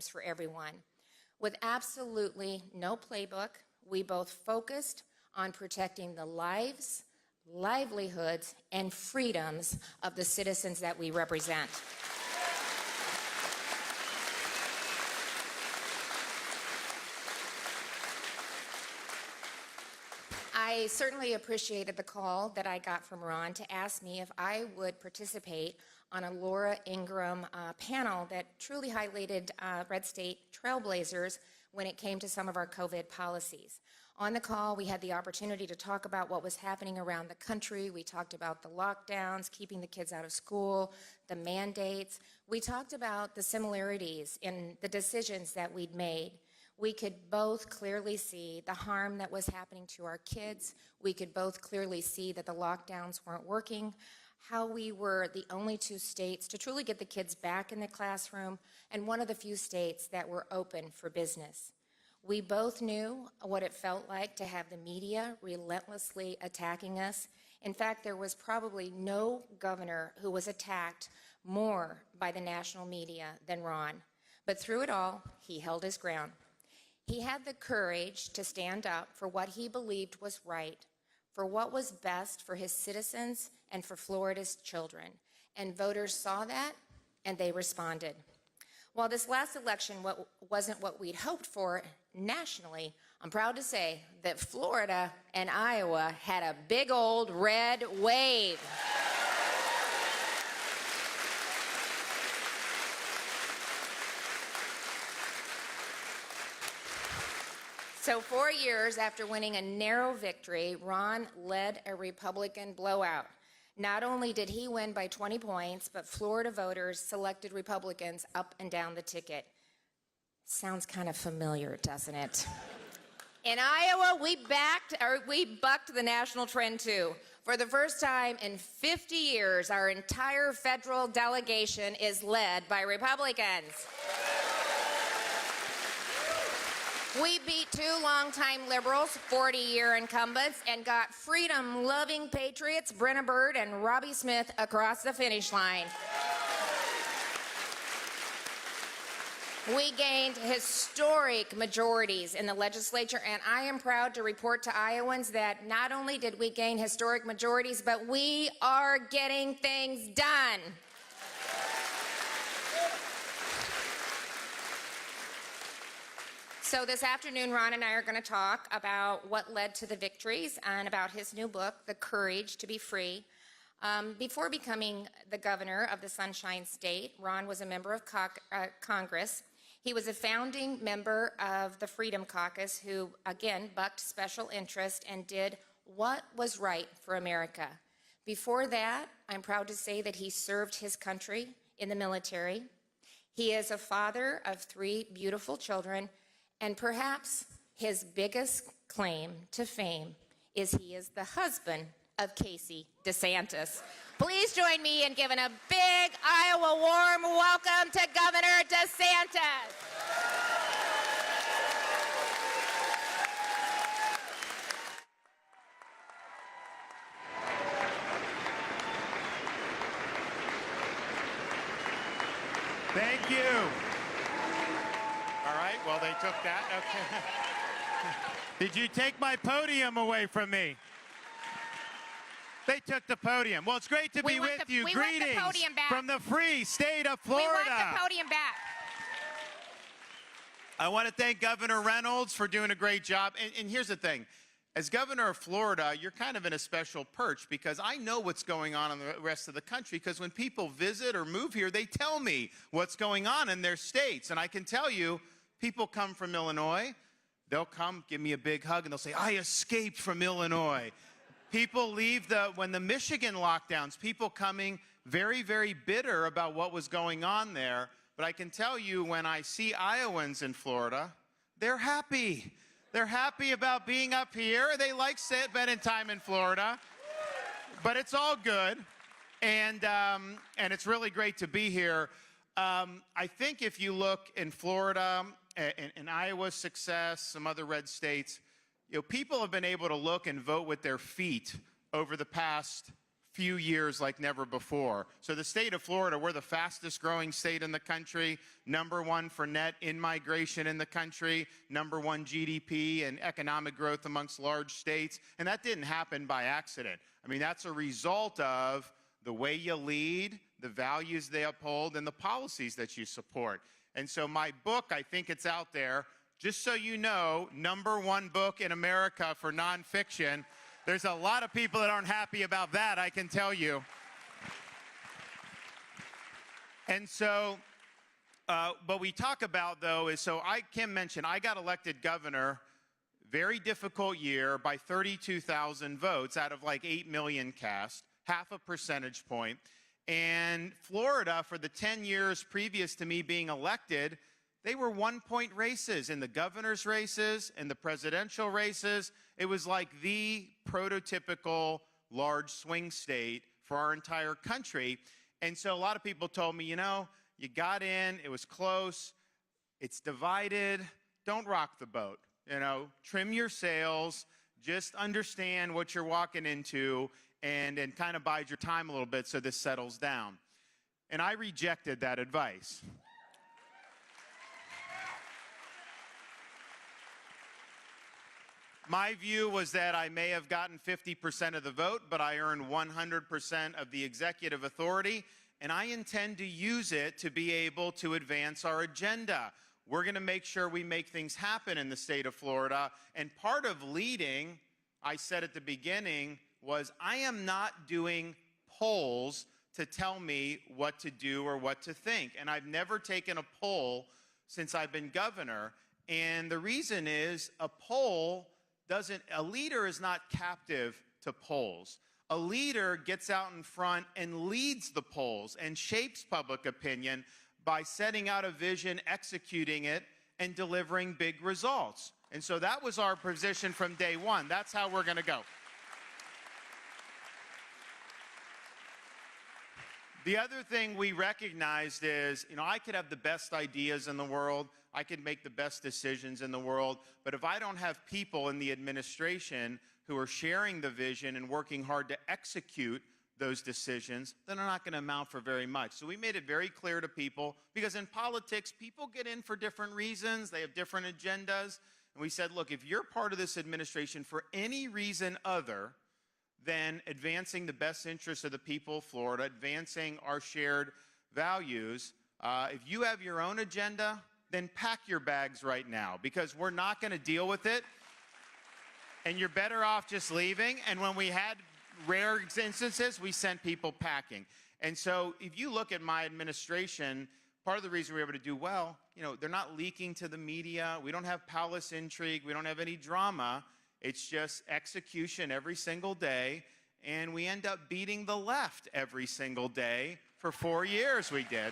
for everyone. With absolutely no playbook, we both focused on protecting the lives, livelihoods, and freedoms of the citizens that we represent. I certainly appreciated the call that I got from Ron to ask me if I would participate on a Laura Ingraham panel that truly highlighted red state trailblazers when it came to some of our COVID policies. On the call, we had the opportunity to talk about what was happening around the country. We talked about the lockdowns, keeping the kids out of school, the mandates. We talked about the similarities in the decisions that we'd made. We could both clearly see the harm that was happening to our kids. We could both clearly see that the lockdowns weren't working, how we were the only two states to truly get the kids back in the classroom, and one of the few states that were open for business. We both knew what it felt like to have the media relentlessly attacking us. In fact, there was probably no governor who was attacked more by the national media than Ron. But through it all, he held his ground. He had the courage to stand up for what he believed was right, for what was best for his citizens and for Florida's children. And voters saw that, and they responded. While this last election wasn't what we'd hoped for nationally, I'm proud to say that Florida and Iowa had a big old red wave. So 4 years after winning a narrow victory, Ron led a Republican blowout. Not only did he win by 20 points, but Florida voters selected Republicans up and down the ticket. Sounds kind of familiar, doesn't it? In Iowa, we bucked the national trend too. For the first time in 50 years, our entire federal delegation is led by Republicans. We beat two longtime liberals, 40-year incumbents, and got freedom-loving patriots, Brenna Bird and Robbie Smith, across the finish line. We gained historic majorities in the legislature, and I am proud to report to Iowans that not only did we gain historic majorities, but we are getting things done. So this afternoon, Ron and I are going to talk about what led to the victories and about his new book, The Courage to Be Free. Before becoming the governor of the Sunshine State, Ron was a member of Congress. He was a founding member of the Freedom Caucus who, again, bucked special interest and did what was right for America. Before that, I'm proud to say that he served his country in the military. He is a father of 3 beautiful children, and perhaps his biggest claim to fame is he is the husband of Casey DeSantis. Please join me in giving a big Iowa warm welcome to Governor DeSantis. Thank you. All right, well, they took that. Okay. Did you take my podium away from me? They took the podium. Well, it's great to be with you. Greetings from the free state of Florida. We want the podium back. I want to thank Governor Reynolds for doing a great job. And here's the thing. As governor of Florida, you're kind of in a special perch because I know what's going on in the rest of the country, because when people visit or move here, they tell me what's going on in their states. And I can tell you, people come from Illinois. They'll come, give me a big hug, and they'll say, I escaped from Illinois. People leave when the Michigan lockdowns, people coming very, very bitter about what was going on there. But I can tell you, when I see Iowans in Florida, they're happy. They're happy about being up here. They like spending time in Florida. But it's all good. And it's really great to be here. I think if you look in Florida, in Iowa's success, some other red states, people have been able to look and vote with their feet over the past few years like never before. So the state of Florida, we're the fastest growing state in the country, #1 for net in-migration in the country, #1 GDP and economic growth amongst large states. And that didn't happen by accident. I mean, that's a result of the way you lead, the values they uphold, and the policies that you support. And so my book, I think it's out there, just so you know, #1 book in America for nonfiction. There's a lot of people that aren't happy about that, I can tell you. And so, what we talk about, though, is, Kim mentioned, I got elected governor, very difficult year, by 32,000 votes out of like 8 million cast, half a percentage point. And Florida, for the 10 years previous to me being elected, they were 1-point races in the governor's races, in the presidential races. It was like the prototypical large swing state for our entire country. And so a lot of people told me, you know, you got in, it was close, it's divided, don't rock the boat. You know, trim your sails, just understand what you're walking into, and kind of bide your time a little bit so this settles down. And I rejected that advice. My view was that I may have gotten 50% of the vote, but I earned 100% of the executive authority, and I intend to use it to be able to advance our agenda. We're going to make sure we make things happen in the state of Florida, and part of leading, I said at the beginning, was I am not doing polls to tell me what to do or what to think, and I've never taken a poll since I've been governor, and the reason is a leader is not captive to polls. A leader gets out in front and leads the polls and shapes public opinion by setting out a vision, executing it, and delivering big results. And so that was our position from day one. That's how we're going to go. The other thing we recognized is, you know, I could have the best ideas in the world, I could make the best decisions in the world, but if I don't have people in the administration who are sharing the vision and working hard to execute those decisions, then they're not going to amount for very much. So we made it very clear to people, because in politics, people get in for different reasons, they have different agendas, and we said, look, if you're part of this administration for any reason other than advancing the best interests of the people of Florida, advancing our shared values, if you have your own agenda, then pack your bags right now, because we're not going to deal with it, and you're better off just leaving. And when we had rare instances, we sent people packing. And so if you look at my administration, part of the reason we were able to do well, you know, they're not leaking to the media, we don't have palace intrigue, we don't have any drama. It's just execution every single day, and we end up beating the left every single day. For 4 years we did.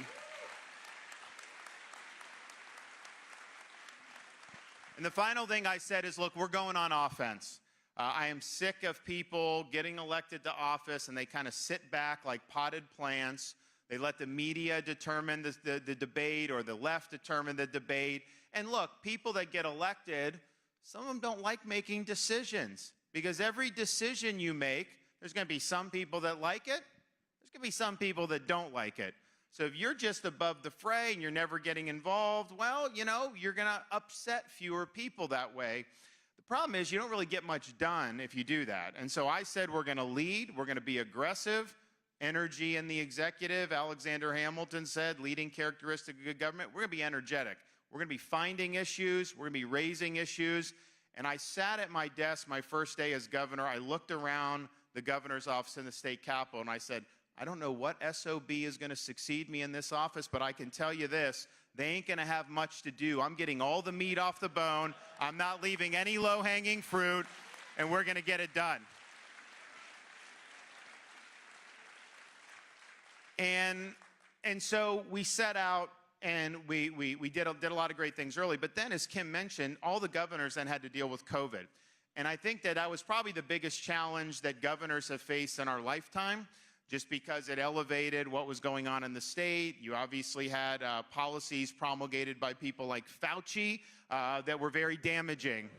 And the final thing I said is, look, we're going on offense. I am sick of people getting elected to office and they kind of sit back like potted plants. They let the media determine the debate, or the left determine the debate. And look, people that get elected, some of them don't like making decisions, because every decision you make, there's going to be some people that like it, there's going to be some people that don't like it. So if you're just above the fray and you're never getting involved, well, you know, you're going to upset fewer people that way. The problem is you don't really get much done if you do that. And so I said we're going to lead, we're going to be aggressive, energy in the executive. Alexander Hamilton said, leading characteristic of good government, we're going to be energetic. We're going to be finding issues. We're going to be raising issues. And I sat at my desk my first day as governor. I looked around the governor's office in the state capitol, and I said, I don't know what SOB is going to succeed me in this office, but I can tell you this, they ain't going to have much to do. I'm getting all the meat off the bone. I'm not leaving any low-hanging fruit, and we're going to get it done. And so we set out, and we did a lot of great things early. But then, as Kim mentioned, all the governors then had to deal with COVID. And I think that was probably the biggest challenge that governors have faced in our lifetime, just because it elevated what was going on in the state. You obviously had policies promulgated by people like Fauci that were very damaging.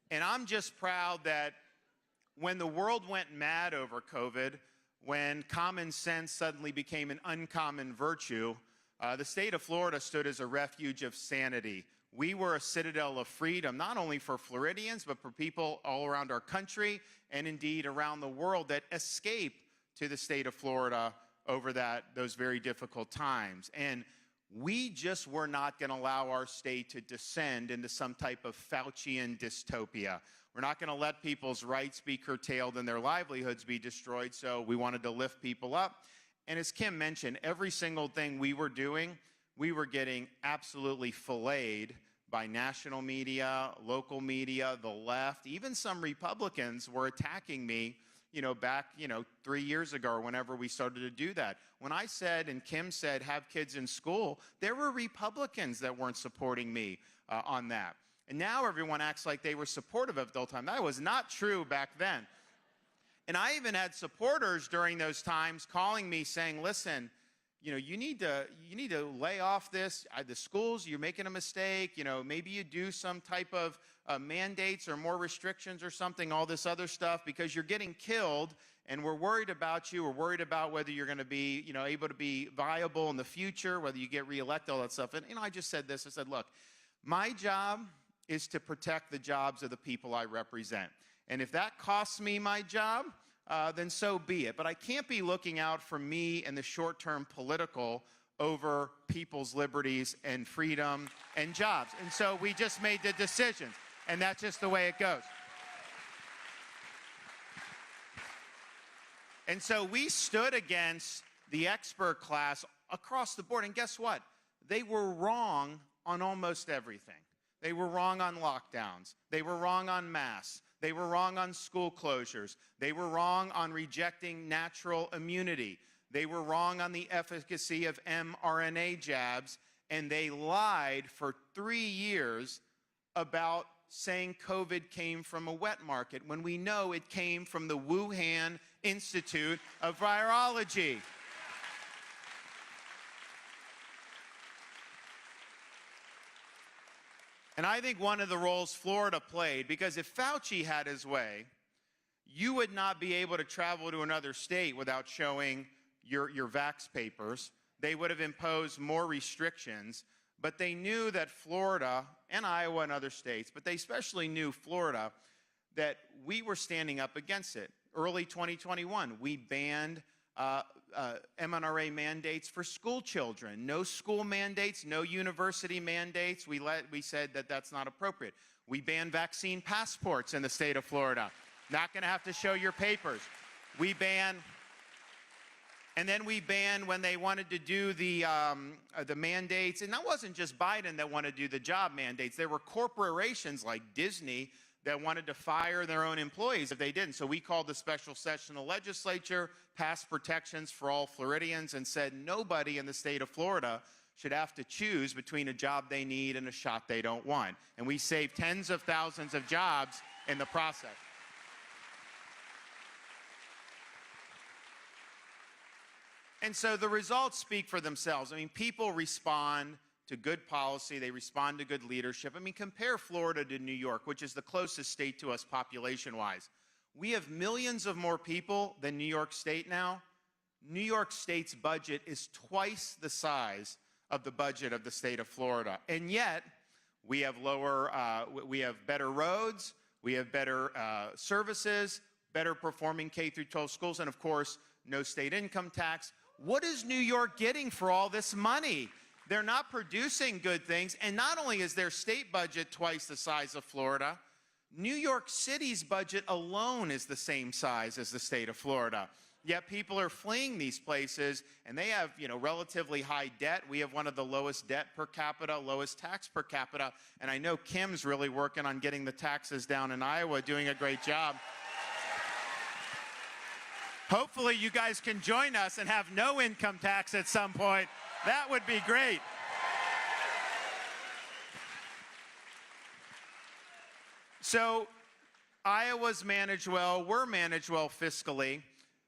And I'm just proud that when the world went mad over COVID, when common sense suddenly became an uncommon virtue, the state of Florida stood as a refuge of sanity. We were a citadel of freedom, not only for Floridians, but for people all around our country and indeed around the world that escape to the state of Florida over those very difficult times. And we just were not going to allow our state to descend into some type of Faucian dystopia. We're not going to let people's rights be curtailed and their livelihoods be destroyed, so we wanted to lift people up. And as Kim mentioned, every single thing we were doing, we were getting absolutely filleted by national media, local media, the left. Even some Republicans were attacking me, back, 3 years ago or whenever we started to do that. When I said, and Kim said, have kids in school, there were Republicans that weren't supporting me on that. And now everyone acts like they were supportive of adult time. That was not true back then. And I even had supporters during those times calling me saying, listen, you need to lay off the schools, you're making a mistake, maybe you do some type of mandates or more restrictions or something, all this other stuff, because you're getting killed and we're worried about you. We're worried about whether you're going to be, able to be viable in the future, whether you get reelected, all that stuff. And, I just said this, I said, look, my job is to protect the jobs of the people I represent. And if that costs me my job, then so be it. But I can't be looking out for me and the short-term political over people's liberties and freedom and jobs. And so we just made the decisions, and that's just the way it goes. And so we stood against the expert class across the board, and guess what? They were wrong on almost everything. They were wrong on lockdowns. They were wrong on masks. They were wrong on school closures. They were wrong on rejecting natural immunity. They were wrong on the efficacy of mRNA jabs. And they lied for 3 years about saying COVID came from a wet market when we know it came from the Wuhan Institute of Virology. And I think one of the roles Florida played, because if Fauci had his way, you would not be able to travel to another state without showing your vax papers. They would have imposed more restrictions, but they knew that Florida and Iowa and other states, but they especially knew Florida, that we were standing up against it. Early 2021, we banned mRNA mandates for school children. No school mandates, no university mandates. We said that that's not appropriate. We banned vaccine passports in the state of Florida. Not going to have to show your papers. We banned, and then we banned when they wanted to do the mandates. And that wasn't just Biden that wanted to do the job mandates. There were corporations like Disney that wanted to fire their own employees if they didn't. So we called the special session of the legislature, passed protections for all Floridians, and said nobody in the state of Florida should have to choose between a job they need and a shot they don't want. And we saved tens of thousands of jobs in the process. And so the results speak for themselves. I mean, people respond to good policy. They respond to good leadership. I mean, compare Florida to New York, which is the closest state to us population-wise. We have millions of more people than New York State now. New York State's budget is twice the size of the budget of the state of Florida. And yet, we have we have better roads, we have better services, better performing K through 12 schools, and of course, no state income tax. What is New York getting for all this money? They're not producing good things, and not only is their state budget twice the size of Florida, New York City's budget alone is the same size as the state of Florida. Yet people are fleeing these places, and they have, relatively high debt. We have one of the lowest debt per capita, lowest tax per capita, and I know Kim's really working on getting the taxes down in Iowa, doing a great job. Hopefully you guys can join us and have no income tax at some point. That would be great. So Iowa's managed well. We're managed well fiscally.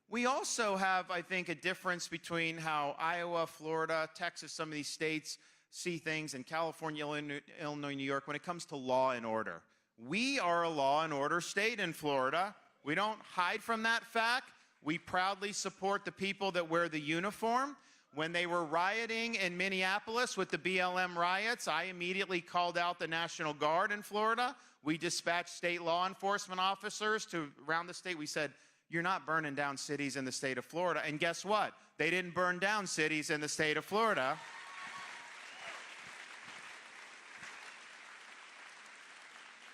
We also have, I think, a difference between how Iowa, Florida, Texas, some of these states see things, and California, Illinois, New York, when it comes to law and order. We are a law and order state in Florida. We don't hide from that fact. We proudly support the people that wear the uniform. When they were rioting in Minneapolis with the BLM riots, I immediately called out the National Guard in Florida. We dispatched state law enforcement officers to around the state. We said, you're not burning down cities in the state of Florida. And guess what? They didn't burn down cities in the state of Florida.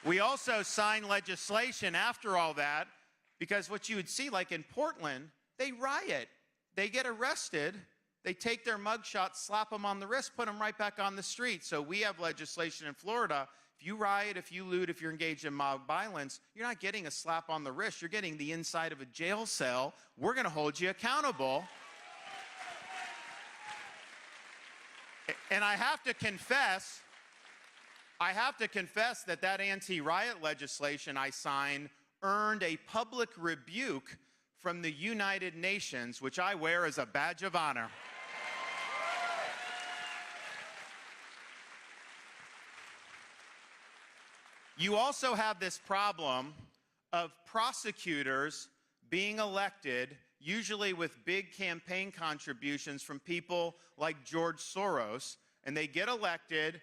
We also signed legislation after all that, because what you would see, like in Portland, they riot. They get arrested. They take their mugshot, slap them on the wrist, put them right back on the street. So we have legislation in Florida. If you riot, if you loot, if you're engaged in mob violence, you're not getting a slap on the wrist. You're getting the inside of a jail cell. We're going to hold you accountable. And I have to confess that that anti-riot legislation I signed earned a public rebuke from the United Nations, which I wear as a badge of honor. You also have this problem of prosecutors being elected, usually with big campaign contributions from people like George Soros, and they get elected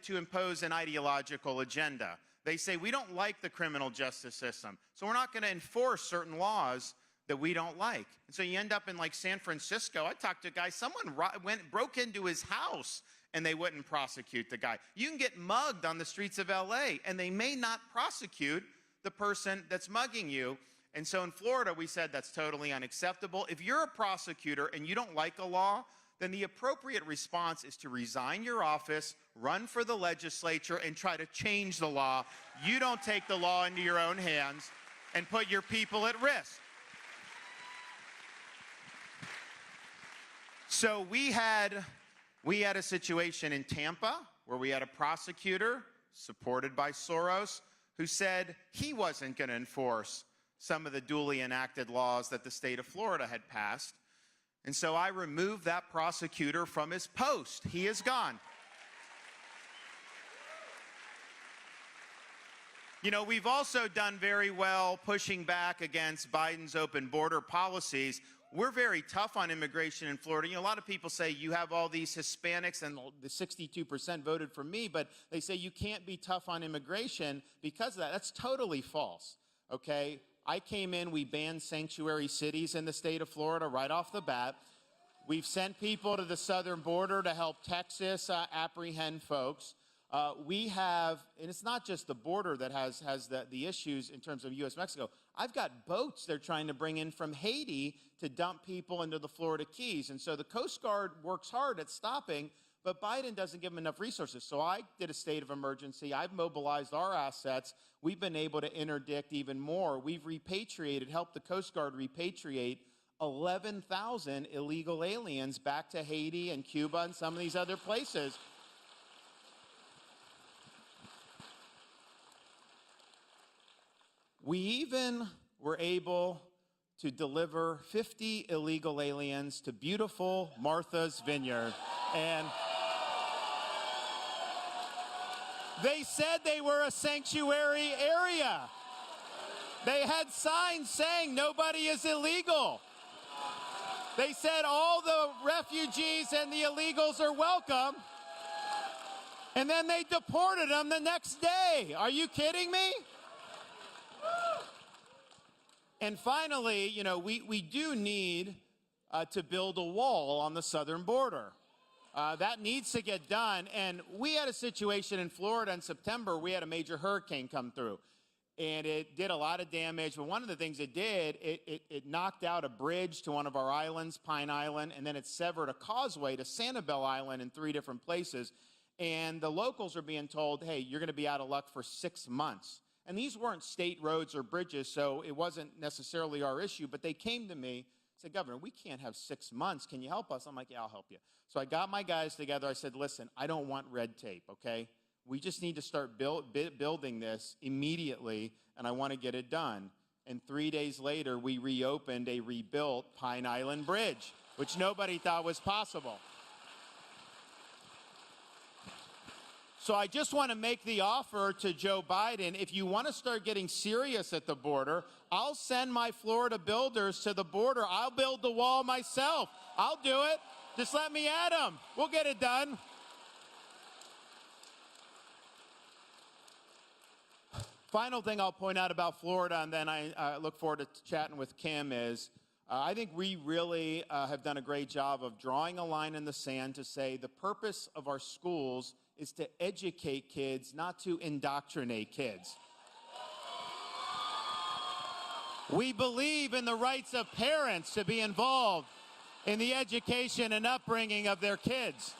to impose an ideological agenda. They say, we don't like the criminal justice system, so we're not going to enforce certain laws that we don't like. And so you end up in like San Francisco. I talked to a guy, someone broke into his house and they wouldn't prosecute the guy. You can get mugged on the streets of LA and they may not prosecute the person that's mugging you. And so in Florida, we said that's totally unacceptable. If you're a prosecutor and you don't like a law, then the appropriate response is to resign your office, run for the legislature, and try to change the law. You don't take the law into your own hands and put your people at risk. So we had a situation in Tampa where we had a prosecutor supported by Soros who said he wasn't going to enforce some of the duly enacted laws that the state of Florida had passed. And so I removed that prosecutor from his post. He is gone. You know, we've also done very well pushing back against Biden's open border policies. We're very tough on immigration in Florida. You know, a lot of people say you have all these Hispanics and the 62% voted for me, but they say you can't be tough on immigration because of that. That's totally false, okay? I came in, we banned sanctuary cities in the state of Florida right off the bat. We've sent people to the southern border to help Texas apprehend folks. We have, and it's not just the border that has the issues in terms of U.S.-Mexico. I've got boats they're trying to bring in from Haiti to dump people into the Florida Keys. And so the Coast Guard works hard at stopping, but Biden doesn't give them enough resources. So I did a state of emergency. I've mobilized our assets. We've been able to interdict even more. We've repatriated, helped the Coast Guard repatriate 11,000 illegal aliens back to Haiti and Cuba and some of these other places. We even were able to deliver 50 illegal aliens to beautiful Martha's Vineyard. And they said they were a sanctuary area. They had signs saying nobody is illegal. They said all the refugees and the illegals are welcome. And then they deported them the next day. Are you kidding me? And finally, you know, we do need to build a wall on the southern border. That needs to get done. And we had a situation in Florida in September. We had a major hurricane come through. And it did a lot of damage. But one of the things it did, it knocked out a bridge to one of our islands, Pine Island, and then it severed a causeway to Sanibel Island in 3 different places. And the locals are being told, hey, you're going to be out of luck for 6 months. And these weren't state roads or bridges, so it wasn't necessarily our issue. But they came to me, said, Governor, we can't have 6 months. Can you help us? I'm like, yeah, I'll help you. So I got my guys together. I said, listen, I don't want red tape, okay? We just need to start building this immediately, and I want to get it done. And 3 days later, we reopened a rebuilt Pine Island Bridge, which nobody thought was possible. So I just want to make the offer to Joe Biden, if you want to start getting serious at the border, I'll send my Florida builders to the border. I'll build the wall myself. I'll do it. Just let me at them. We'll get it done. Final thing I'll point out about Florida, and then I look forward to chatting with Kim, is I think we really have done a great job of drawing a line in the sand to say the purpose of our schools is to educate kids, not to indoctrinate kids. We believe in the rights of parents to be involved in the education and upbringing of their kids.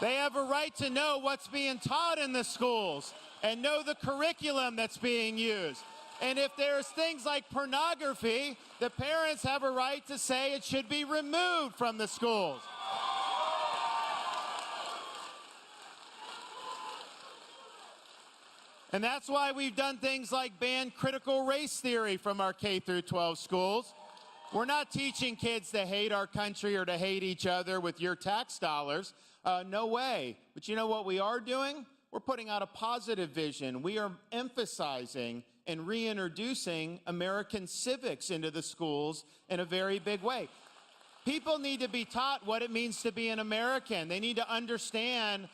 They have a right to know what's being taught in the schools and know the curriculum that's being used. And if there's things like pornography, the parents have a right to say it should be removed from the schools. And that's why we've done things like ban critical race theory from our K through 12 schools. We're not teaching kids to hate our country or to hate each other with your tax dollars. No way. But you know what we are doing? We're putting out a positive vision. We are emphasizing and reintroducing American civics into the schools in a very big way. People need to be taught what it means to be an American. They need to understand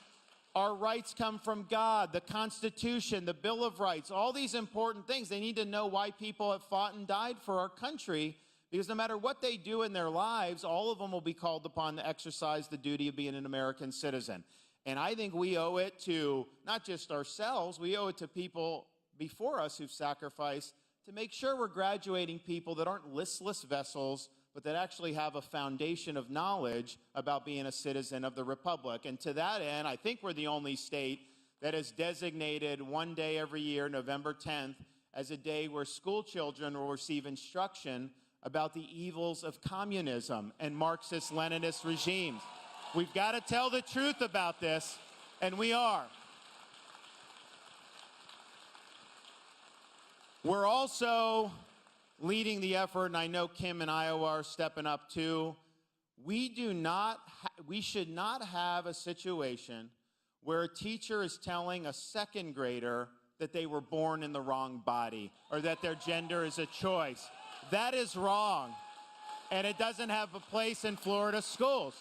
our rights come from God, the Constitution, the Bill of Rights, all these important things. They need to know why people have fought and died for our country, because no matter what they do in their lives, all of them will be called upon to exercise the duty of being an American citizen. And I think we owe it to not just ourselves, we owe it to people before us who've sacrificed to make sure we're graduating people that aren't listless vessels, but that actually have a foundation of knowledge about being a citizen of the Republic. And to that end, I think we're the only state that has designated one day every year, November 10th, as a day where school children will receive instruction about the evils of communism and Marxist-Leninist regimes. We've got to tell the truth about this, and we are. We're also leading the effort, and I know Kim in Iowa are stepping up too. We should not have a situation where a teacher is telling a second grader that they were born in the wrong body or that their gender is a choice. That is wrong, and it doesn't have a place in Florida schools.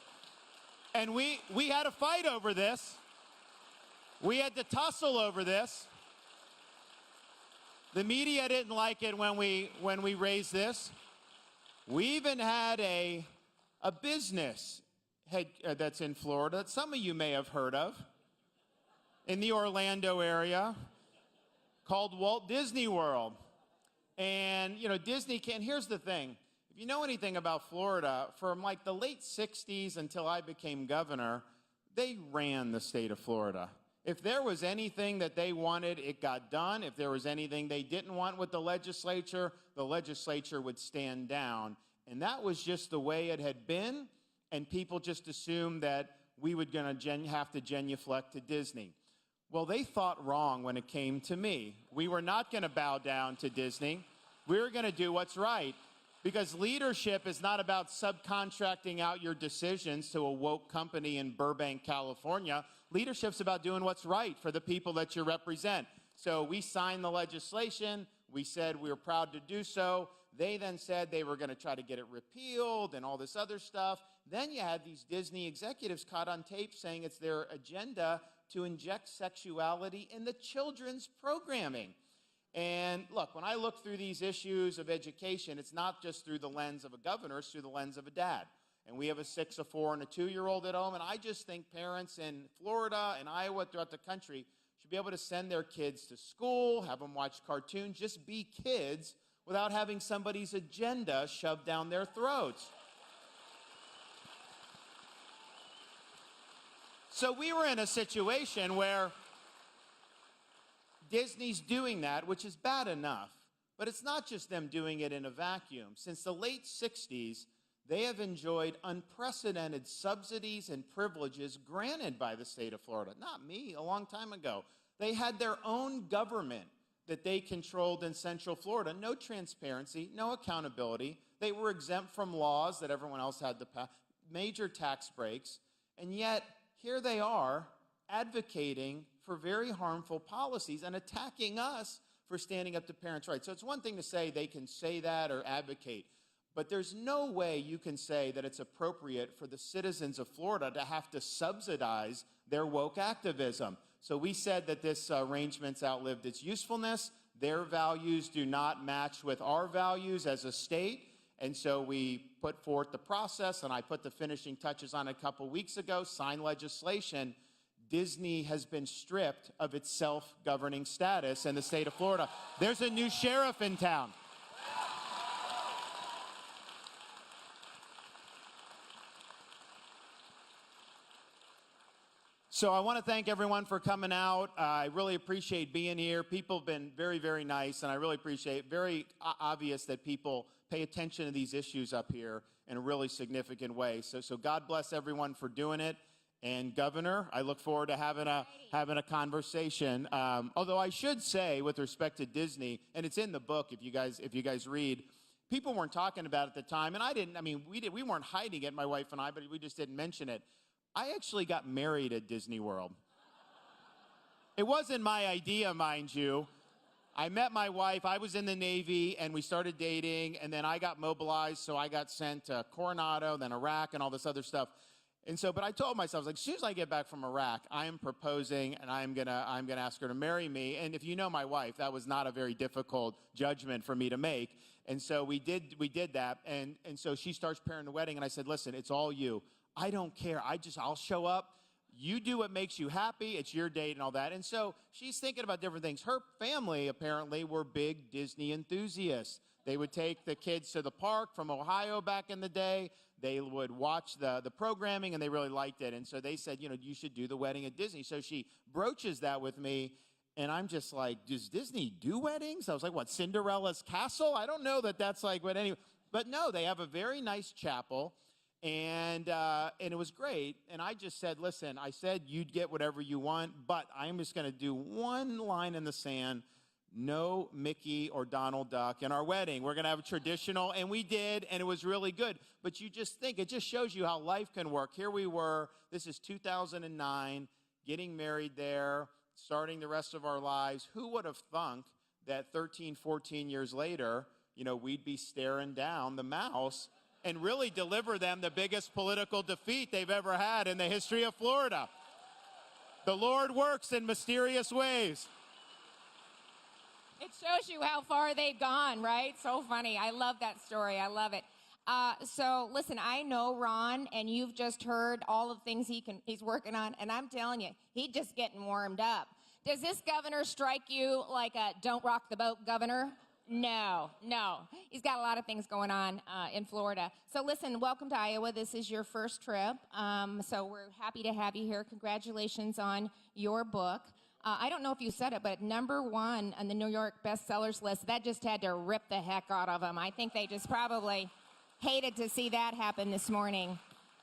And we had a fight over this. We had to tussle over this. The media didn't like it when we raised this. We even had a business that's in Florida that some of you may have heard of in the Orlando area called Walt Disney World. And, you know, here's the thing. If you know anything about Florida, from like the late 60s until I became governor, they ran the state of Florida. If there was anything that they wanted, it got done. If there was anything they didn't want with the legislature would stand down. And that was just the way it had been, and people just assumed that we were going to have to genuflect to Disney. Well, they thought wrong when it came to me. We were not going to bow down to Disney. We were going to do what's right. Because leadership is not about subcontracting out your decisions to a woke company in Burbank, California. Leadership's about doing what's right for the people that you represent. So we signed the legislation. We said we were proud to do so. They then said they were going to try to get it repealed and all this other stuff. Then you had these Disney executives caught on tape saying it's their agenda to inject sexuality in the children's programming. And look, when I look through these issues of education, it's not just through the lens of a governor, it's through the lens of a dad. And we have a 6, a 4, and a 2-year-old at home, and I just think parents in Florida and Iowa throughout the country should be able to send their kids to school, have them watch cartoons, just be kids without having somebody's agenda shoved down their throats. So we were in a situation where Disney's doing that, which is bad enough, but it's not just them doing it in a vacuum. Since the late 60s, they have enjoyed unprecedented subsidies and privileges granted by the state of Florida. Not me, a long time ago. They had their own government that they controlled in Central Florida. No transparency, no accountability. They were exempt from laws that everyone else had to pass, major tax breaks, and yet here they are advocating for very harmful policies and attacking us for standing up to parents' rights. So it's one thing to say they can say that or advocate, but there's no way you can say that it's appropriate for the citizens of Florida to have to subsidize their woke activism. So we said that this arrangement's outlived its usefulness. Their values do not match with our values as a state. And so we put forth the process, and I put the finishing touches on it a couple weeks ago, signed legislation. Disney has been stripped of its self-governing status in the state of Florida. There's a new sheriff in town. So I want to thank everyone for coming out. I really appreciate being here. People have been very, very nice, and I really appreciate it. Very obvious that people pay attention to these issues up here in a really significant way. So God bless everyone for doing it. And Governor, I look forward to having a conversation. Although I should say, with respect to Disney, and it's in the book if you guys read, people weren't talking about it at the time, and I didn't. I mean, we weren't hiding it, my wife and I, but we just didn't mention it. I actually got married at Disney World. It wasn't my idea, mind you. I met my wife, I was in the Navy, and we started dating, and then I got mobilized, so I got sent to Coronado, then Iraq, and all this other stuff. And so, but I told myself, like, as soon as I get back from Iraq, I am proposing, and I'm gonna ask her to marry me. And if you know my wife, that was not a very difficult judgment for me to make. And so we did that, and so she starts preparing the wedding, and I said, listen, it's all you. I don't care. I'll show up. You do what makes you happy. It's your date and all that. And so she's thinking about different things. Her family apparently were big Disney enthusiasts. They would take the kids to the park from Ohio back in the day. They would watch the programming, and they really liked it. And so they said, you should do the wedding at Disney. So she broaches that with me, and I'm just like, does Disney do weddings? I was like, what, Cinderella's castle? I don't know that's like what anyway. But no, they have a very nice chapel. And it was great. And I just said, listen, I said you'd get whatever you want, but I'm just going to do one line in the sand. No Mickey or Donald Duck in our wedding. We're going to have a traditional, and we did, and it was really good. But you just think, it just shows you how life can work. Here we were, this is 2009, getting married there, starting the rest of our lives. Who would have thunk that 13, 14 years later, we'd be staring down the mouse and really deliver them the biggest political defeat they've ever had in the history of Florida. The Lord works in mysterious ways. It shows you how far they've gone, right? So funny. I love that story. I love it. So listen, I know Ron, and you've just heard all the things he's working on, and I'm telling you, he's just getting warmed up. Does this governor strike you like a don't rock the boat governor? No. He's got a lot of things going on in Florida. So listen, welcome to Iowa. This is your first trip. So we're happy to have you here. Congratulations on your book. I don't know if you said it, but #1 on the New York bestsellers list, that just had to rip the heck out of them. I think they just probably hated to see that happen this morning.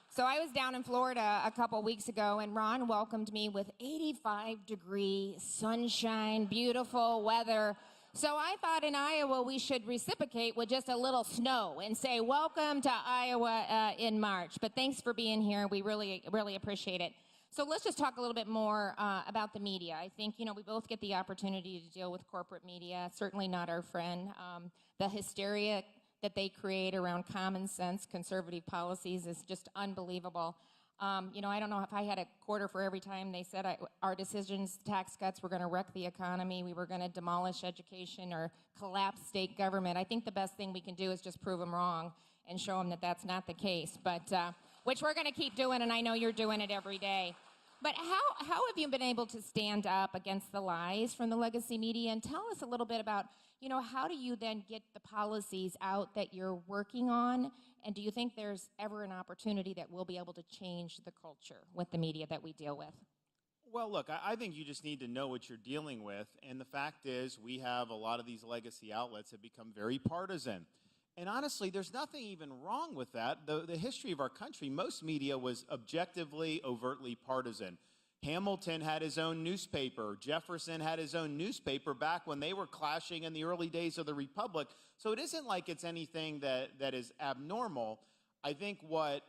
So I was down in Florida a couple weeks ago, and Ron welcomed me with 85-degree sunshine, beautiful weather. So I thought in Iowa we should reciprocate with just a little snow and say, welcome to Iowa in March. But thanks for being here. We really, really appreciate it. So let's just talk a little bit more about the media. I think, we both get the opportunity to deal with corporate media, certainly not our friend. The hysteria that they create around common sense conservative policies is just unbelievable. I don't know if I had a quarter for every time they said our decisions, tax cuts, were going to wreck the economy, we were going to demolish education or collapse state government. I think the best thing we can do is just prove them wrong and show them that that's not the case, but which we're going to keep doing, and I know you're doing it every day. But how have you been able to stand up against the lies from the legacy media? And tell us a little bit about, how do you then get the policies out that you're working on? And do you think there's ever an opportunity that we'll be able to change the culture with the media that we deal with? Well, look, I think you just need to know what you're dealing with. And the fact is, we have a lot of these legacy outlets that become very partisan. And honestly, there's nothing even wrong with that. The history of our country, most media was objectively, overtly partisan. Hamilton had his own newspaper. Jefferson had his own newspaper back when they were clashing in the early days of the Republic. So it isn't like it's anything that is abnormal. I think what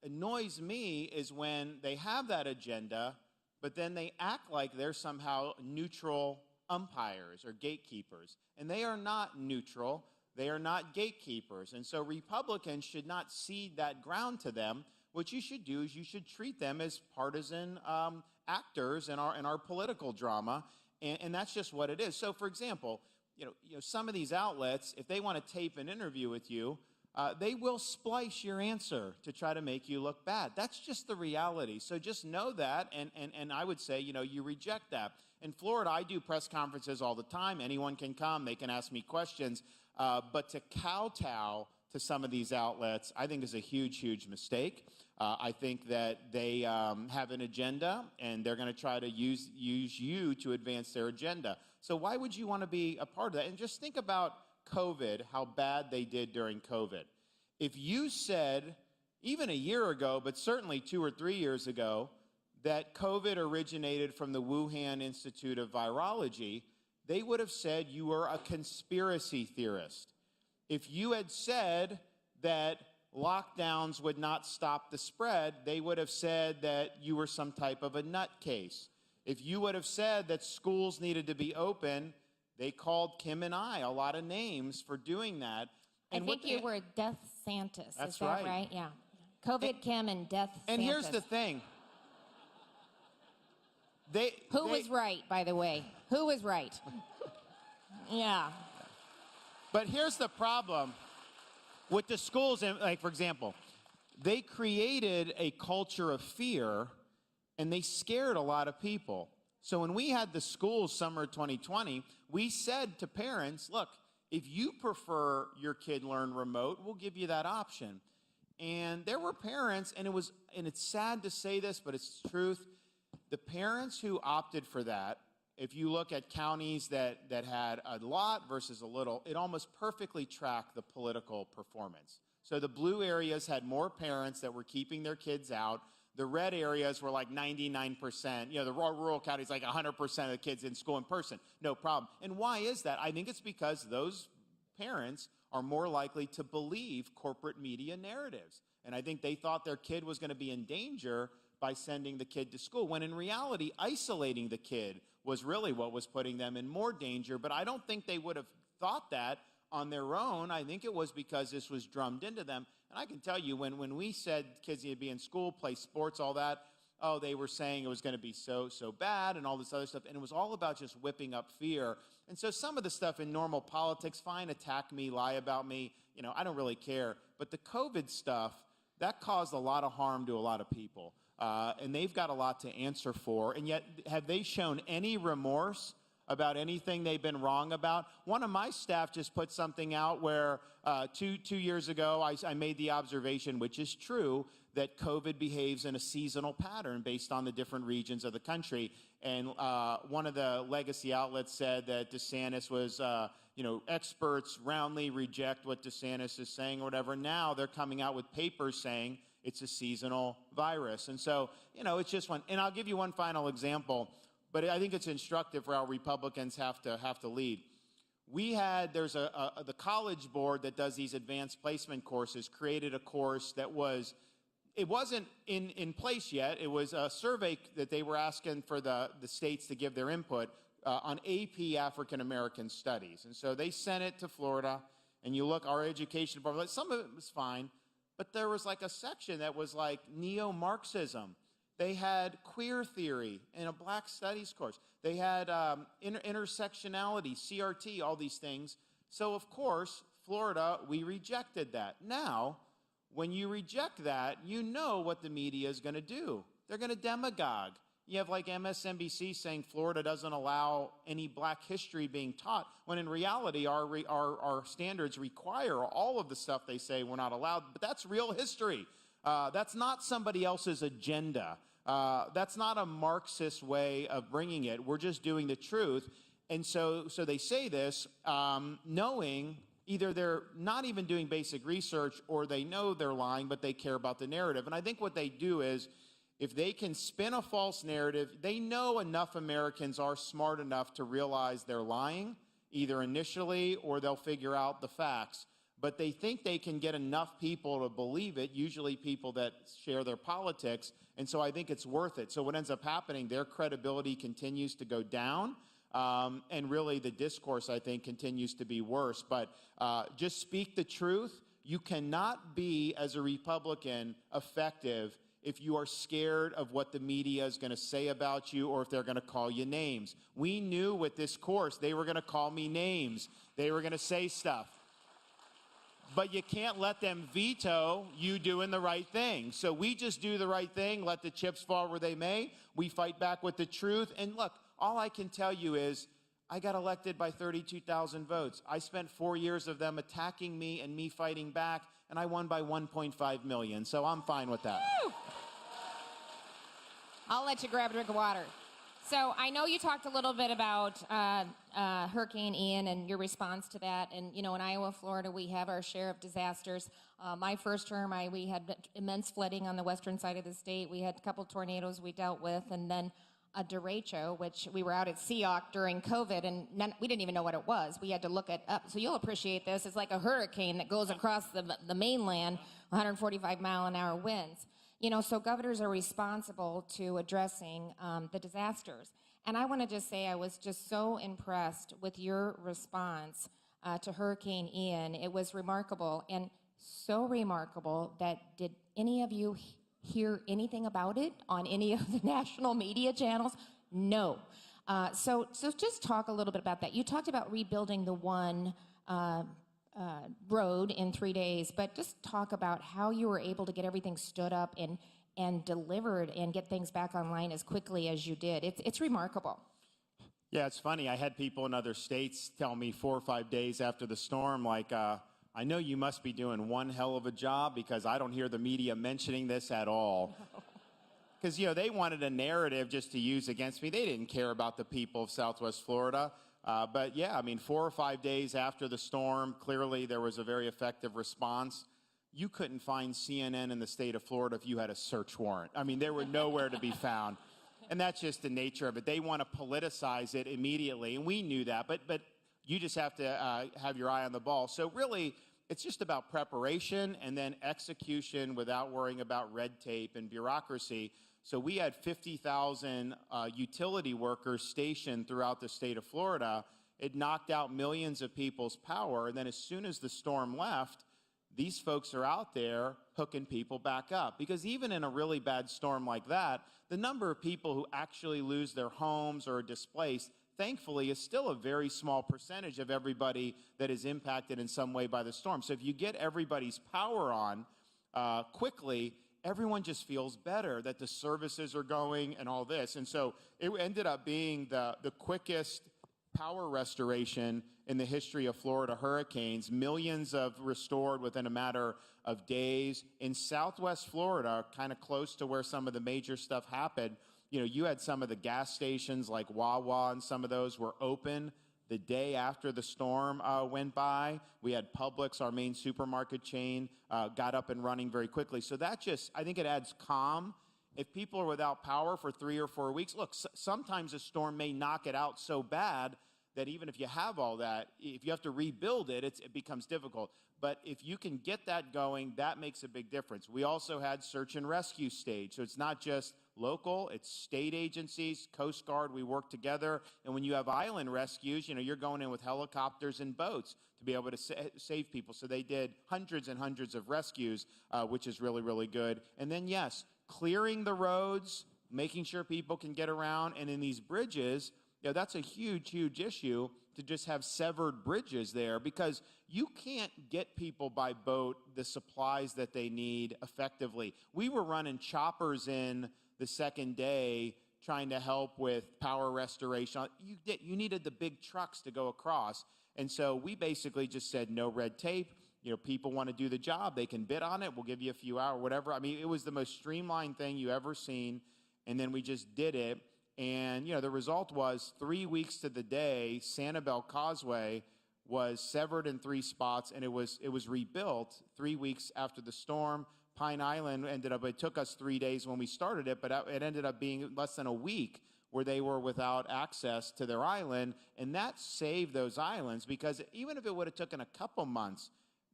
annoys me is when they have that agenda, but then they act like they're somehow neutral umpires or gatekeepers. And they are not neutral. They are not gatekeepers. And so Republicans should not cede that ground to them. What you should do is you should treat them as partisan actors in our political drama. And that's just what it is. So, for example, some of these outlets, if they want to tape an interview with you, they will splice your answer to try to make you look bad. That's just the reality. So just know that, and I would say, you reject that. In Florida, I do press conferences all the time. Anyone can come. They can ask me questions. But to kowtow to some of these outlets, I think is a huge, huge mistake. I think that they have an agenda, and they're going to try to use you to advance their agenda. So why would you want to be a part of that? And just think about COVID, how bad they did during COVID. If you said, even a year ago, but certainly 2 or 3 years ago, that COVID originated from the Wuhan Institute of Virology, they would have said you were a conspiracy theorist. If you had said that lockdowns would not stop the spread, they would have said that you were some type of a nutcase. If you would have said that schools needed to be open, they called Kim and I a lot of names for doing that. And I think you were DeSantis. That's Is that right? Yeah. COVID, Kim, and DeSantis. And here's the thing. Who was right, by the way? Who was right? Yeah. But here's the problem with the schools, like, for example, they created a culture of fear, and they scared a lot of people. So when we had the schools summer 2020, we said to parents, look, if you prefer your kid learn remote, we'll give you that option. And there were parents, and it's sad to say this, but it's the truth. The parents who opted for that, if you look at counties that had a lot versus a little, it almost perfectly tracked the political performance. So the blue areas had more parents that were keeping their kids out. The red areas were like 99%. The rural counties, like 100% of the kids in school in person. No problem. And why is that? I think it's because those parents are more likely to believe corporate media narratives. And I think they thought their kid was going to be in danger by sending the kid to school, when in reality, isolating the kid was really what was putting them in more danger. But I don't think they would have thought that on their own. I think it was because this was drummed into them. And I can tell you, when we said kids need to be in school, play sports, all that, they were saying it was going to be so bad and all this other stuff. And it was all about just whipping up fear. And so some of the stuff in normal politics, fine, attack me, lie about me, I don't really care. But the COVID stuff, that caused a lot of harm to a lot of people. And they've got a lot to answer for. And yet, have they shown any remorse about anything they've been wrong about? One of my staff just put something out where 2 years ago, I made the observation, which is true, that COVID behaves in a seasonal pattern based on the different regions of the country. And one of the legacy outlets said that DeSantis was, experts roundly reject what DeSantis is saying or whatever. Now they're coming out with papers saying it's a seasonal virus. And so, it's just one. And I'll give you one final example, but I think it's instructive for how Republicans have to lead. There's the College Board that does these advanced placement courses created a course that it wasn't in place yet. It was a survey that they were asking for the states to give their input on AP African American Studies. And so they sent it to Florida, and you look, our education department, some of it was fine, but there was like a section that was like neo-Marxism. They had queer theory in a black studies course. They had intersectionality, CRT, all these things. So, of course, Florida, we rejected that. Now, when you reject that, you know what the media is going to do. They're going to demagogue. You have like MSNBC saying Florida doesn't allow any black history being taught, when in reality our standards require all of the stuff they say we're not allowed. But that's real history. That's not somebody else's agenda. That's not a Marxist way of bringing it. We're just doing the truth. And so they say this knowing either they're not even doing basic research or they know they're lying, but they care about the narrative. And I think what they do is, if they can spin a false narrative, they know enough Americans are smart enough to realize they're lying, either initially or they'll figure out the facts. but they think they can get enough people to believe it, usually people that share their politics, and so I think it's worth it. So what ends up happening, their credibility continues to go down, and really the discourse, I think, continues to be worse. But just speak the truth. You cannot be, as a Republican, effective if you are scared of what the media is going to say about you or if they're going to call you names. We knew with this course they were going to call me names. They were going to say stuff. But you can't let them veto you doing the right thing. So we just do the right thing, let the chips fall where they may. We fight back with the truth. And look, all I can tell you is I got elected by 32,000 votes. I spent 4 years of them attacking me and me fighting back, and I won by 1.5 million. So I'm fine with that. Woo! I'll let you grab a drink of water. So I know you talked a little bit about Hurricane Ian and your response to that. And, you know, in Iowa, Florida, we have our share of disasters. My first term, we had immense flooding on the western side of the state. We had a couple tornadoes we dealt with, and then a derecho, which we were out at Seahawk during COVID, and we didn't even know what it was. We had to look it up. So you'll appreciate this. It's like a hurricane that goes across the mainland, 145-mile-an-hour winds. You know, so governors are responsible to addressing the disasters. And I want to just say I was just so impressed with your response to Hurricane Ian. It was remarkable, and so remarkable that did any of you hear anything about it on any of the national media channels? No. So just talk a little bit about that. You talked about rebuilding the one road in 3 days, but just talk about how you were able to get everything stood up and delivered and get things back online as quickly as you did. It's remarkable. Yeah, it's funny. I had people in other states tell me 4 or 5 days after the storm, like, I know you must be doing one hell of a job because I don't hear the media mentioning this at all. Because, you know, they wanted a narrative just to use against me. They didn't care about the people of Southwest Florida. But yeah, I mean, 4 or 5 days after the storm, clearly there was a very effective response. You couldn't find CNN in the state of Florida if you had a search warrant. I mean, they were nowhere to be found. And that's just the nature of it. They want to politicize it immediately, and we knew that. But you just have to have your eye on the ball. So really, it's just about preparation and then execution without worrying about red tape and bureaucracy. So we had 50,000 utility workers stationed throughout the state of Florida. It knocked out millions of people's power. And then as soon as the storm left, these folks are out there hooking people back up. Because even in a really bad storm like that, the number of people who actually lose their homes or are displaced, thankfully, is still a very small percentage of everybody that is impacted in some way by the storm. So if you get everybody's power on quickly, everyone just feels better that the services are going and all this. And so it ended up being the quickest power restoration in the history of Florida hurricanes. Millions of restored within a matter of days. In Southwest Florida, kind of close to where some of the major stuff happened, you know, you had some of the gas stations like Wawa, and some of those were open the day after the storm went by. We had Publix, our main supermarket chain, got up and running very quickly. So that just, I think it adds calm. If people are without power for 3 or 4 weeks, look, sometimes a storm may knock it out so bad that even if you have all that, if you have to rebuild it, it becomes difficult. But if you can get that going, that makes a big difference. We also had search and rescue stage. So it's not just local, it's state agencies, Coast Guard, we work together. And when you have island rescues, you know, you're going in with helicopters and boats to be able to save people. So they did hundreds and hundreds of rescues, which is really, really good. And then, yes, clearing the roads, making sure people can get around. And in these bridges, you know, that's a huge, huge issue to just have severed bridges there, because you can't get people by boat the supplies that they need effectively. We were running choppers in the second day trying to help with power restoration. You needed the big trucks to go across. And so we basically just said no red tape. You know, people want to do the job, they can bid on it. We'll give you a few hours, whatever. I mean, it was the most streamlined thing you ever seen. And then we just did it. And, you know, the result was 3 weeks to the day, Sanibel Causeway was severed in 3 spots, and it was rebuilt 3 weeks after the storm. Pine Island it took us 3 days when we started it, but it ended up being less than a week where they were without access to their island. And that saved those islands, because even if it would have taken a couple months,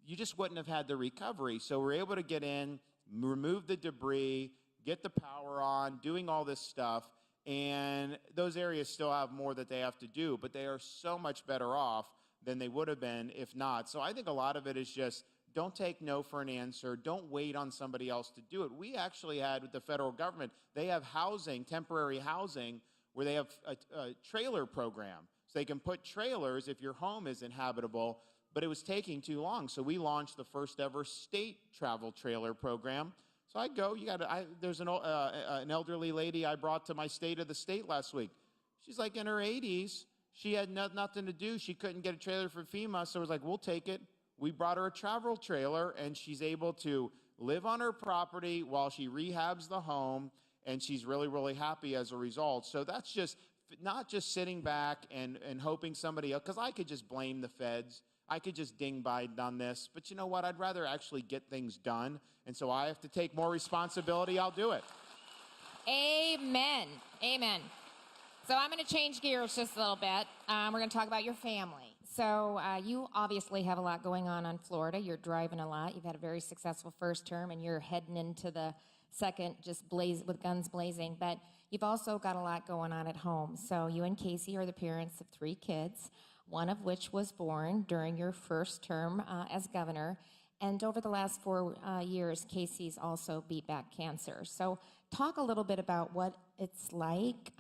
you just wouldn't have had the recovery. So we're able to get in, remove the debris, get the power on, doing all this stuff. And those areas still have more that they have to do, but they are so much better off than they would have been if not. So I think a lot of it is just don't take no for an answer. Don't wait on somebody else to do it. We actually had with the federal government, they have housing, temporary housing, where they have a trailer program. So they can put trailers if your home is inhabitable, but it was taking too long. So we launched the first ever state travel trailer program. So I go, there's an elderly lady I brought to my State of the State last week. She's like in her 80s. She had nothing to do. She couldn't get a trailer for FEMA. So I was like, we'll take it. We brought her a travel trailer, and she's able to live on her property while she rehabs the home, and she's really, really happy as a result. So that's just not just sitting back and hoping somebody else, because I could just blame the feds. I could just ding Biden on this. But you know what? I'd rather actually get things done. And so I have to take more responsibility. I'll do it. Amen. Amen. So I'm going to change gears just a little bit. We're going to talk about your family. So you obviously have a lot going on Florida. You're driving a lot. You've had a very successful first term, and you're heading into the second just with guns blazing. But you've also got a lot going on at home. So you and Casey are the parents of 3 kids, one of which was born during your first term as governor. And over the last 4 years, Casey's also beat back cancer. So talk a little bit about what it's like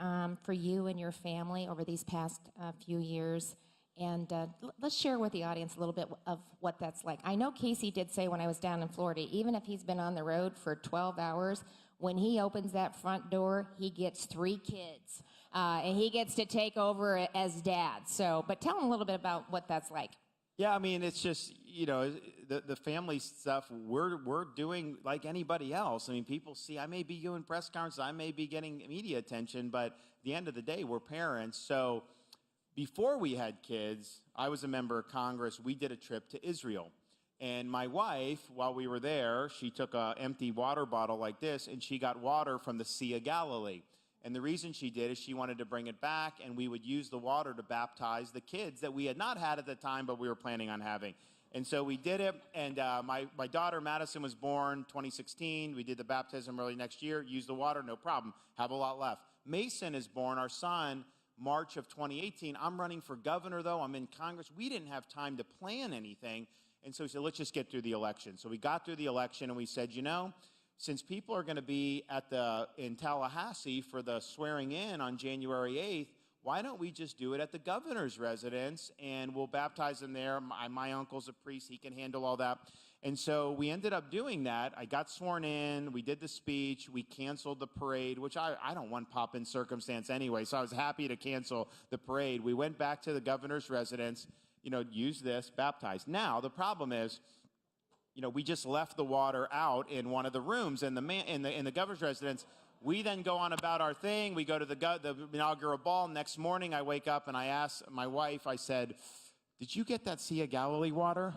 for you and your family over these past few years. And let's share with the audience a little bit of what that's like. I know Casey did say when I was down in Florida, even if he's been on the road for 12 hours, when he opens that front door, he gets 3 kids. And he gets to take over as dad. So, but tell him a little bit about what that's like. Yeah, I mean, it's just, the family stuff, we're doing like anybody else. I mean, people see, I may be doing press conferences, I may be getting media attention, but at the end of the day, we're parents. So before we had kids, I was a member of Congress. We did a trip to Israel. And my wife, while we were there, she took an empty water bottle like this, and she got water from the Sea of Galilee. And the reason she did is she wanted to bring it back, and we would use the water to baptize the kids that we had not had at the time, but we were planning on having. And so we did it, and my daughter, Madison, was born 2016. We did the baptism early next year, used the water, no problem, have a lot left. Mason is born, our son, March of 2018. I'm running for governor, though. I'm in Congress. We didn't have time to plan anything. And so we said, let's just get through the election. So we got through the election, and we said, since people are going to be in Tallahassee for the swearing in on January 8th, why don't we just do it at the governor's residence, and we'll baptize them there. My uncle's a priest. He can handle all that. And so we ended up doing that. I got sworn in. We did the speech. We canceled the parade, which I don't want pop-in circumstance anyway, so I was happy to cancel the parade. We went back to the governor's residence, used this, baptized. Now, the problem is, we just left the water out in one of the rooms in the governor's residence. We then go on about our thing. We go to the inaugural ball. Next morning, I wake up and I ask my wife, I said, did you get that Sea of Galilee water?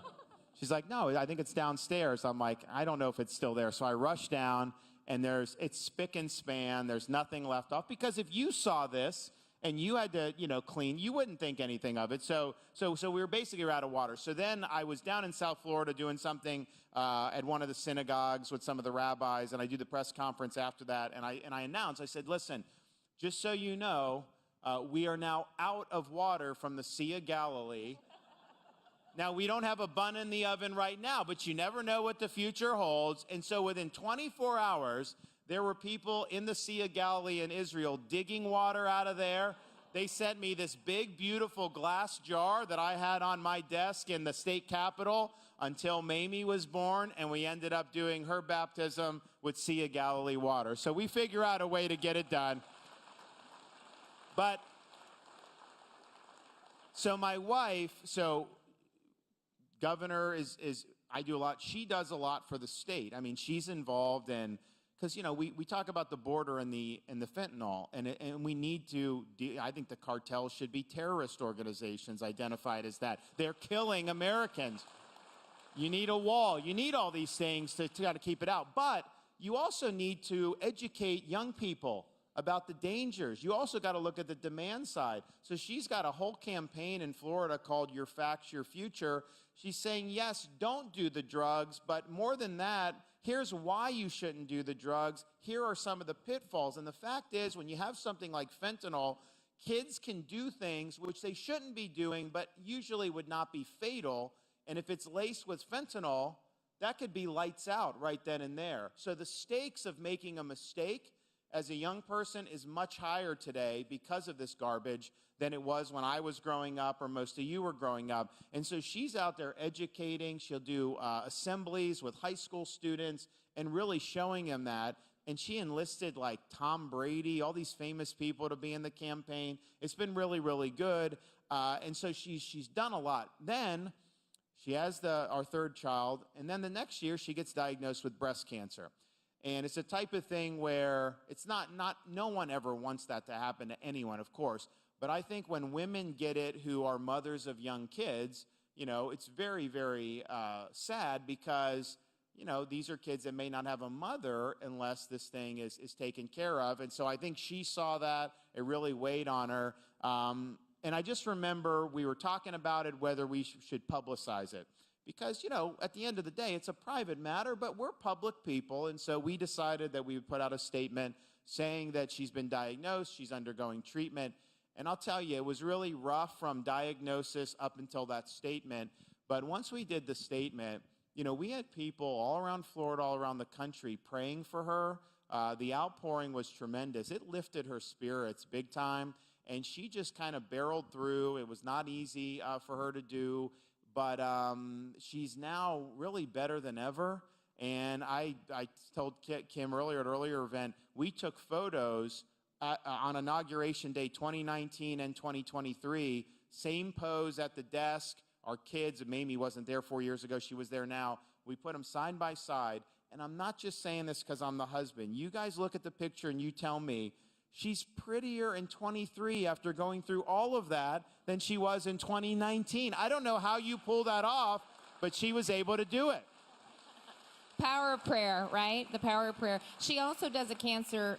She's like, no, I think it's downstairs. I'm like, I don't know if it's still there. So I rush down, and it's spick and span. There's nothing left off. Because if you saw this and you had to, clean, you wouldn't think anything of it. So we were basically out of water. So then I was down in South Florida doing something at one of the synagogues with some of the rabbis, and I do the press conference after that, and I announced, I said, listen, just so you know, we are now out of water from the Sea of Galilee. Now, we don't have a bun in the oven right now, but you never know what the future holds. And so within 24 hours, there were people in the Sea of Galilee in Israel digging water out of there. They sent me this big, beautiful glass jar that I had on my desk in the state capitol until Mamie was born, and we ended up doing her baptism with Sea of Galilee water. So we figure out a way to get it done. But, so my wife, governor is I do a lot. She does a lot for the state. I mean, she's involved in, because, we talk about the border and the fentanyl, and we need to, I think the cartels should be terrorist organizations identified as that. They're killing Americans. You need a wall. You need all these things to keep it out. But you also need to educate young people about the dangers. You also got to look at the demand side. So she's got a whole campaign in Florida called Your Facts, Your Future. She's saying, yes, don't do the drugs, but more than that, here's why you shouldn't do the drugs. Here are some of the pitfalls. And the fact is, when you have something like fentanyl, kids can do things which they shouldn't be doing, but usually would not be fatal. And if it's laced with fentanyl, that could be lights out right then and there. So the stakes of making a mistake as a young person is much higher today because of this garbage than it was when I was growing up or most of you were growing up. And so she's out there educating. She'll do assemblies with high school students and really showing them that. And she enlisted like Tom Brady, all these famous people to be in the campaign. It's been really, really good. And so she's done a lot. Then she has our third child, and then the next year she gets diagnosed with breast cancer. And it's a type of thing where it's no one ever wants that to happen to anyone, of course. But I think when women get it who are mothers of young kids, it's very, very sad because, these are kids that may not have a mother unless this thing is taken care of. And so I think she saw that. It really weighed on her. And I just remember we were talking about it, whether we should publicize it. Because, at the end of the day, it's a private matter, but we're public people. And so we decided that we would put out a statement saying that she's been diagnosed, she's undergoing treatment. And I'll tell you, it was really rough from diagnosis up until that statement. But once we did the statement, we had people all around Florida, all around the country praying for her. The outpouring was tremendous. It lifted her spirits big time. And she just kind of barreled through. It was not easy for her to do. But she's now really better than ever. And I told Kim earlier at an earlier event, we took photos on Inauguration Day 2019 and 2023, same pose at the desk. Our kids, Mamie wasn't there 4 years ago. She was there now. We put them side by side. And I'm not just saying this because I'm the husband. You guys look at the picture and you tell me, she's prettier in 23 after going through all of that than she was in 2019. I don't know how you pull that off, but she was able to do it. Power of prayer, right? The power of prayer. She also does a Cancer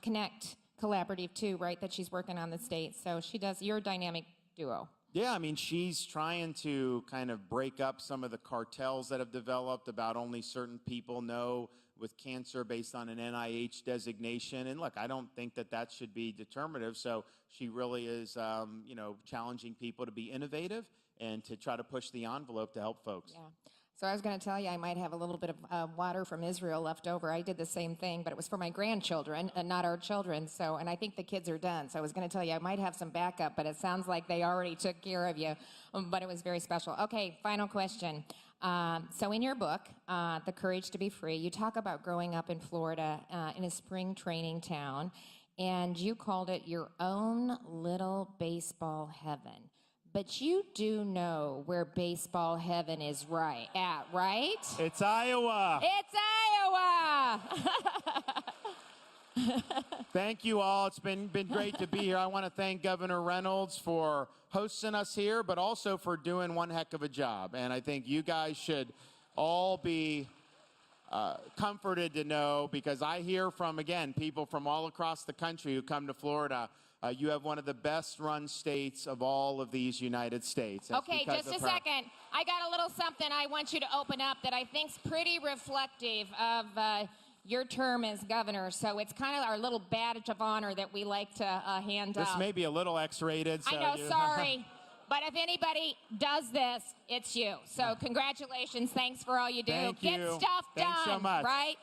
Connect collaborative too, right? That she's working on the state. So she does, you're a dynamic duo. Yeah, she's trying to kind of break up some of the cartels that have developed about only certain people know with cancer based on an NIH designation. And look, I don't think that should be determinative. So she really is, challenging people to be innovative and to try to push the envelope to help folks. Yeah. So I was going to tell you I might have a little bit of water from Israel left over. I did the same thing, but it was for my grandchildren and not our children. So, and I think the kids are done. So I was going to tell you I might have some backup, but it sounds like they already took care of you. But it was very special. Okay, final question. So in your book, The Courage to Be Free, you talk about growing up in Florida in a spring training town, and you called it your own little baseball heaven. But you do know where baseball heaven is right? It's Iowa. It's Iowa. Thank you all. It's been great to be here. I want to thank Governor Reynolds for hosting us here, but also for doing one heck of a job. And I think you guys should all be comforted to know, because I hear from, again, people from all across the country who come to Florida. You have one of the best run states of all of these United States. That's okay, just a second. I got a little something I want you to open up that I think's pretty reflective of your term as governor. So it's kind of our little badge of honor that we like to hand out. This may be a little X-rated. So I know, sorry. But if anybody does this, it's you. So congratulations. Thanks for all you do. Thank Get you. stuff done, Thanks so much. right?